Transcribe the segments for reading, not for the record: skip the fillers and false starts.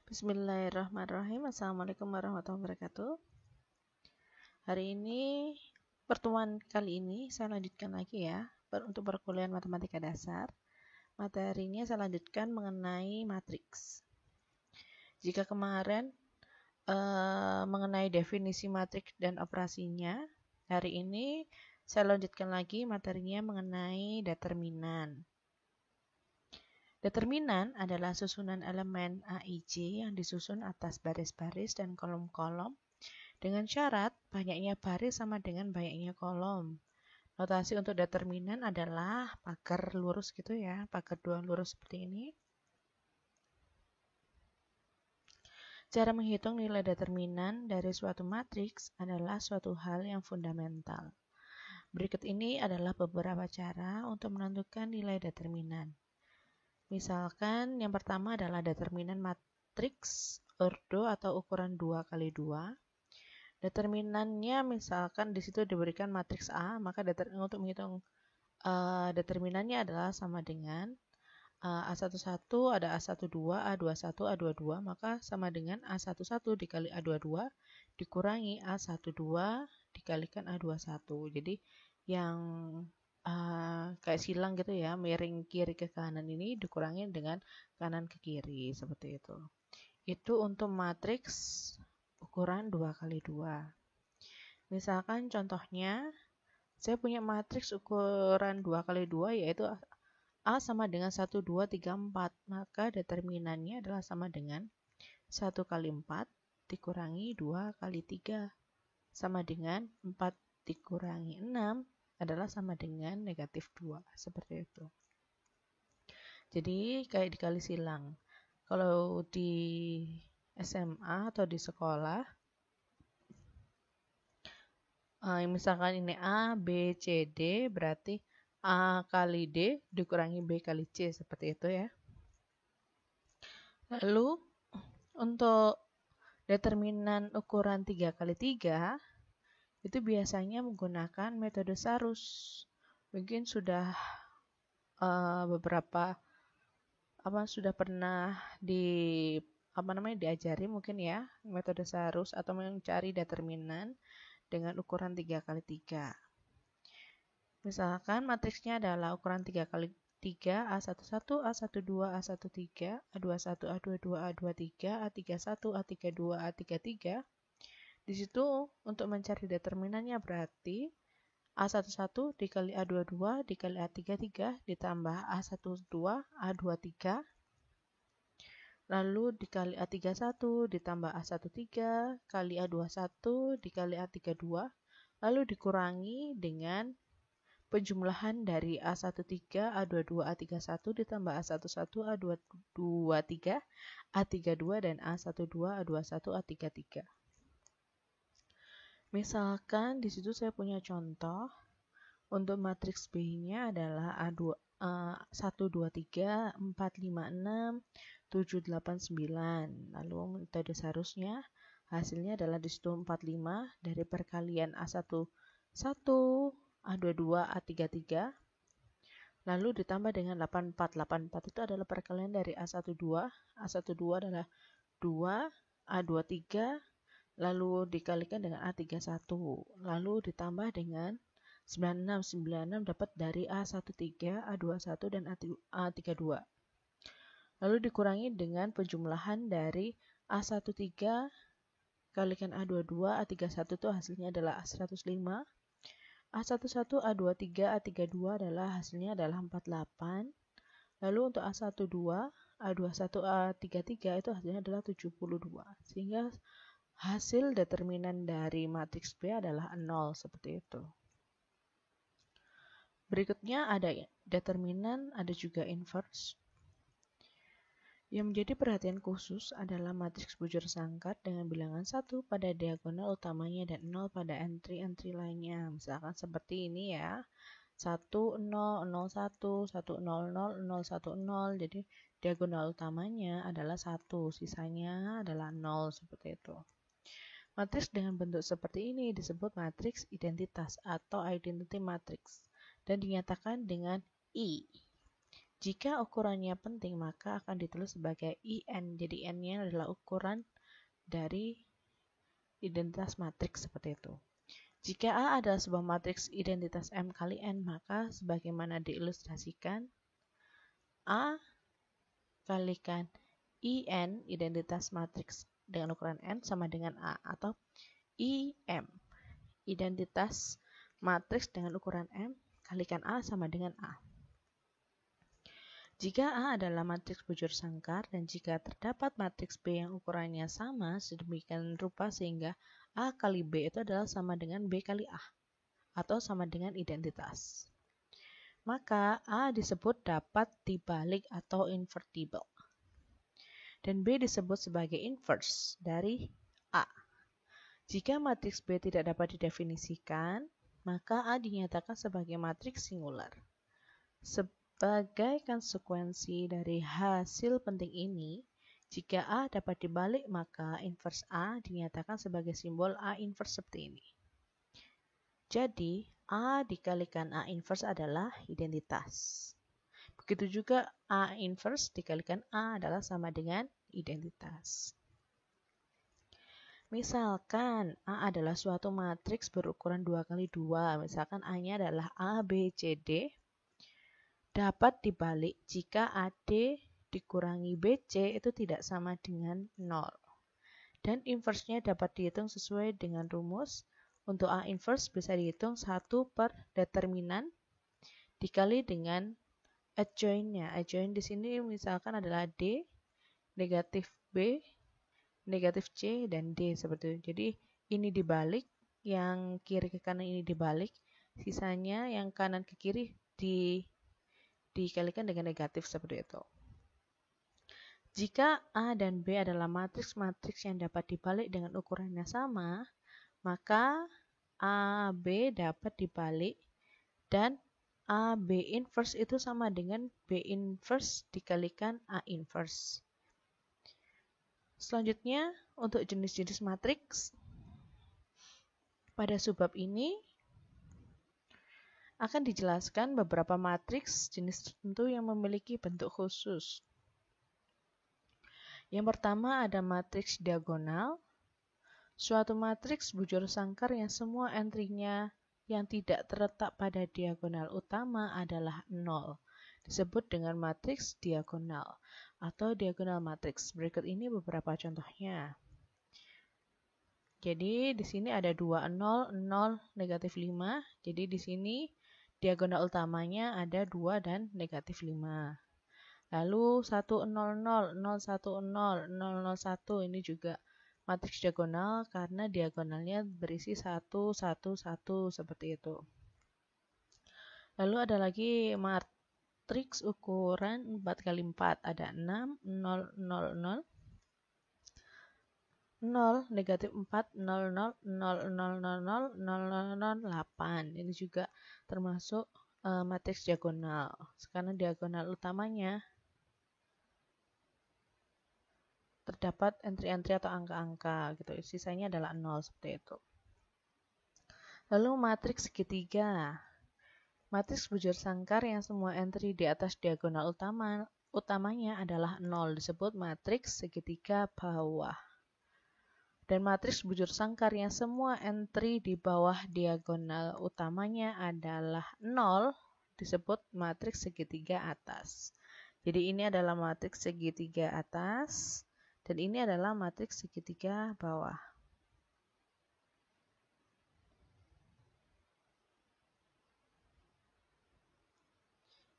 Bismillahirrahmanirrahim. Assalamualaikum warahmatullahi wabarakatuh. Hari ini, pertemuan kali ini saya lanjutkan lagi ya untuk perkuliahan matematika dasar. Materinya saya lanjutkan mengenai matriks. Jika kemarin mengenai definisi matriks dan operasinya, hari ini saya lanjutkan lagi materinya mengenai determinan. Determinan adalah susunan elemen A, I, J yang disusun atas baris-baris dan kolom-kolom dengan syarat banyaknya baris sama dengan banyaknya kolom. Notasi untuk determinan adalah pagar lurus gitu ya, pagar dua lurus seperti ini. Cara menghitung nilai determinan dari suatu matriks adalah suatu hal yang fundamental. Berikut ini adalah beberapa cara untuk menentukan nilai determinan. Misalkan yang pertama adalah determinan matriks ordo atau ukuran 2x2. Determinannya misalkan di situ diberikan matriks A, maka untuk menghitung determinannya adalah sama dengan A11 ada A12, A21, A22, maka sama dengan A11 dikali A22 dikurangi A12 dikalikan A21. Jadi yang kayak silang gitu ya, miring kiri ke kanan ini dikurangi dengan kanan ke kiri, seperti itu. Itu untuk matriks ukuran 2x2. Misalkan contohnya, saya punya matriks ukuran 2x2 yaitu A sama dengan 1, 2, 3, 4. Maka determinannya adalah sama dengan 1 kali 4 dikurangi 2 kali 3. Sama dengan 4 dikurangi 6 adalah sama dengan negatif 2. Seperti itu. Jadi kayak dikali silang. Kalau di SMA atau di sekolah, misalkan ini A, B, C, D, berarti A kali D dikurangi B kali C, seperti itu ya. Lalu, untuk determinan ukuran 3x3, itu biasanya menggunakan metode Sarus. Mungkin sudah beberapa sudah pernah diajari mungkin ya metode Sarus atau mencari determinan dengan ukuran 3x3. Misalkan matriksnya adalah ukuran 3x3, A11, A12, A13, A21, A22, A23, A31, A32, A33. Di situ untuk mencari determinannya berarti A11 dikali A22 dikali A33 ditambah A12, A23, lalu dikali A31 ditambah A13 kali A21 dikali A32, lalu dikurangi dengan penjumlahan dari A13, A22, A31 ditambah A11, A23, A32, dan A12, A21, A33. Misalkan di situ saya punya contoh untuk matriks B-nya adalah A1, 2, 3, 4, 5, 6, 7, 8, 9. Lalu metode seharusnya hasilnya adalah di situ 4, 5 dari perkalian A11, A22, A33. Lalu ditambah dengan 84. 84 itu adalah perkalian dari A12. A12 adalah 2, A23, lalu dikalikan dengan A31, lalu ditambah dengan 96. 96 dapat dari A13, A21, dan A32. Lalu dikurangi dengan penjumlahan dari A13 kalikan A22, A31 itu hasilnya adalah A105. A11, A23, A32 adalah hasilnya adalah 48. Lalu untuk A12, A21, A33 itu hasilnya adalah 72. Sehingga hasil determinan dari matriks B adalah 0, seperti itu. Berikutnya ada determinan, ada juga inverse. Yang menjadi perhatian khusus adalah matriks bujur sangkat dengan bilangan 1 pada diagonal utamanya dan 0 pada entry-entry lainnya. Misalkan seperti ini ya. 1, 0, 0, 1, 1, 0, 0, 0, 1, 0. Jadi diagonal utamanya adalah 1, sisanya adalah 0, seperti itu. Matriks dengan bentuk seperti ini disebut matriks identitas atau identity matrix dan dinyatakan dengan I. Jika ukurannya penting, maka akan ditulis sebagai IN. Jadi N-nya adalah ukuran dari identitas matriks seperti itu. Jika A adalah sebuah matriks identitas M kali N, maka sebagaimana diilustrasikan, A kalikan IN, identitas matriks dengan ukuran N, sama dengan A, atau IM, identitas matriks dengan ukuran M, kalikan A sama dengan A. Jika A adalah matriks bujur sangkar dan jika terdapat matriks B yang ukurannya sama sedemikian rupa sehingga A kali B itu adalah sama dengan B kali A atau sama dengan identitas, maka A disebut dapat dibalik atau invertible dan B disebut sebagai inverse dari A. Jika matriks B tidak dapat didefinisikan, maka A dinyatakan sebagai matriks singular. Sebagai konsekuensi dari hasil penting ini, jika A dapat dibalik, maka inverse A dinyatakan sebagai simbol A inverse seperti ini. Jadi, A dikalikan A inverse adalah identitas. Begitu juga A inverse dikalikan A adalah sama dengan identitas. Misalkan A adalah suatu matriks berukuran 2x2, misalkan A-nya adalah A, B, C, D, dapat dibalik jika AD dikurangi BC itu tidak sama dengan 0. Dan inverse-nya dapat dihitung sesuai dengan rumus. Untuk A inverse bisa dihitung 1 per determinan dikali dengan adjoint-nya. Adjoint di sini misalkan adalah D, negatif B, negatif C, dan D seperti itu. Jadi ini dibalik, yang kiri ke kanan ini dibalik, sisanya yang kanan ke kiri dikalikan dengan negatif seperti itu. Jika A dan B adalah matriks-matriks yang dapat dibalik dengan ukurannya sama, maka AB dapat dibalik dan AB inverse itu sama dengan B inverse dikalikan A inverse. Selanjutnya, untuk jenis-jenis matriks, pada subbab ini akan dijelaskan beberapa matriks jenis tertentu yang memiliki bentuk khusus. Yang pertama ada matriks diagonal, suatu matriks bujur sangkar yang semua entry-nya yang tidak terletak pada diagonal utama adalah 0. Disebut dengan matriks diagonal atau diagonal matriks. Berikut ini beberapa contohnya. Jadi di sini ada 2, 0, 0, negatif 5. Jadi di sini diagonal utamanya ada 2 dan negatif 5. Lalu 1, 0, 0, 0, 1, 0, 0, 0, 1 ini juga matriks diagonal karena diagonalnya berisi 1, 1, 1 seperti itu. Lalu ada lagi matriks ukuran 4x4. Ada 6, 0, 0, 0, 0, negatif 4, 0, 0, 0, 0, 0, 0, 0, 0, 8. Ini juga termasuk matriks diagonal. Karena diagonal utamanya terdapat entry-entry atau angka-angka gitu. Sisanya adalah 0 seperti itu. Lalu matriks segitiga. Matriks bujur sangkar yang semua entry di atas diagonal utamanya adalah 0 disebut matriks segitiga bawah. Dan matriks bujur sangkar yang semua entry di bawah diagonal utamanya adalah 0 disebut matriks segitiga atas. Jadi ini adalah matriks segitiga atas. Dan ini adalah matriks segitiga bawah.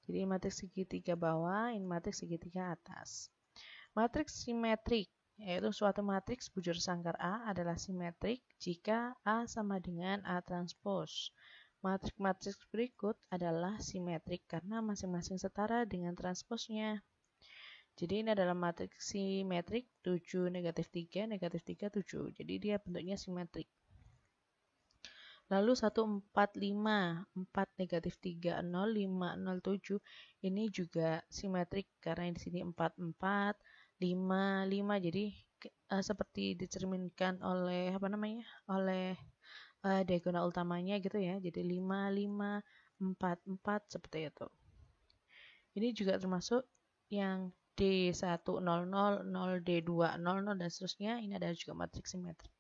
Jadi matriks segitiga bawah, ini matriks segitiga atas. Matriks simetrik, yaitu suatu matriks bujur sangkar A adalah simetrik jika A sama dengan A transpose. Matriks-matriks berikut adalah simetrik karena masing-masing setara dengan transposnya. Jadi ini adalah matriks simetrik 7, negatif 3, negatif 3, 7. Jadi dia bentuknya simetrik. Lalu 1, 4, 5, 4, negatif 3, 0, 5, 0, 7. Ini juga simetrik karena di sini 4, 4, 5, 5. Jadi seperti dicerminkan oleh oleh diagonal utamanya gitu ya. Jadi 5, 5, 4, 4 seperti itu. Ini juga termasuk yang D100, 0D200 dan seterusnya. Ini adalah juga matriks simetrik.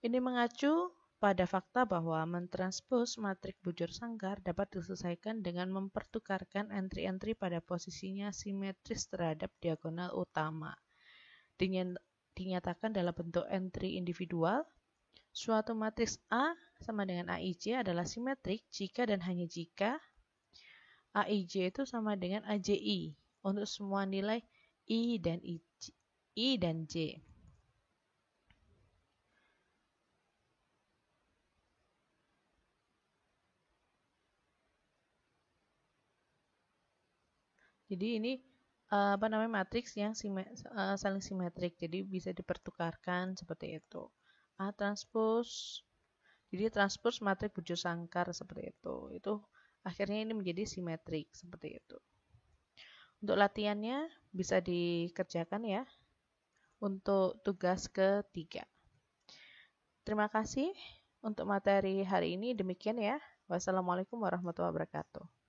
Ini mengacu pada fakta bahwa mentranspos matriks bujur sangkar dapat diselesaikan dengan mempertukarkan entry-entry pada posisinya simetris terhadap diagonal utama. Dinyatakan dalam bentuk entry individual, suatu matriks A sama dengan AIJ adalah simetrik jika dan hanya jika AIJ itu sama dengan AJI untuk semua nilai I dan J. Jadi ini matriks yang saling simetrik, jadi bisa dipertukarkan seperti itu. A transpos, jadi transpos matriks bujur sangkar seperti itu. Itu akhirnya ini menjadi simetrik seperti itu. Untuk latihannya bisa dikerjakan ya untuk tugas ketiga. Terima kasih untuk materi hari ini, demikian ya. Wassalamualaikum warahmatullahi wabarakatuh.